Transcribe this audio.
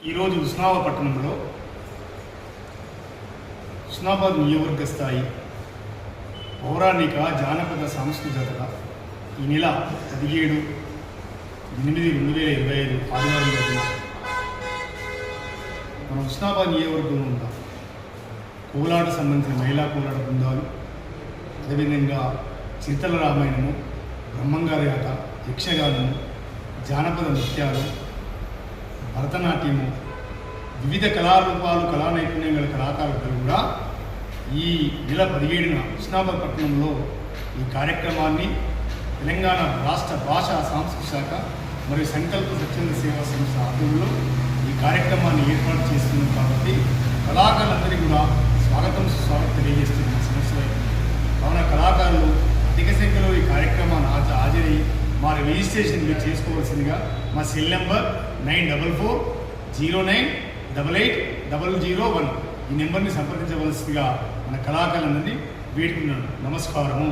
ఈరోజు పట్టణంలో హుస్నాబాద్ నియోజకవర్గ స్థాయి పౌరాణిక జానపద సాంస్కృతిక ఈ నెల 17/8/2025 ఆదివారం రోజున మన హుస్నాబాద్ నియోజకవర్గంలో ఉన్న కోలాట సంబంధించిన మహిళా కోలాట బృందాలు, అదేవిధంగా చిరుతల రామాయణము, బ్రహ్మంగారి ఆట, యక్షగానము, జానపద నృత్యాలు, భరతనాట్యము, వివిధ కళారూపాలు, కళా నైపుణ్యం గల కళాకారులు కూడా ఈ నెల 17న హుస్నాబాద్ పట్టణంలో ఈ కార్యక్రమాన్ని తెలంగాణ రాష్ట్ర భాషా సాంస్కృతిక శాఖ మరియు సంకల్ప స్వచ్ఛంద సేవా సంస్థ ఆధ్వర్యంలో ఈ కార్యక్రమాన్ని ఏర్పాటు చేస్తున్నాం. కాబట్టి కళాకారులందరికీ కూడా స్వాగతం తెలియజేస్తున్న సంస్థ. కావున కళాకారులు అధిక సంఖ్యలో ఈ కార్యక్రమాన్ని హాజరై మా రిజిస్ట్రేషన్ మీరు చేసుకోవాల్సిందిగా మా సెల్ నెంబర్ 9440988001 ఈ నెంబర్ని సంప్రదించవలసిందిగా మన కళాకారులందరినీ వేడుకున్నాను. నమస్కారము.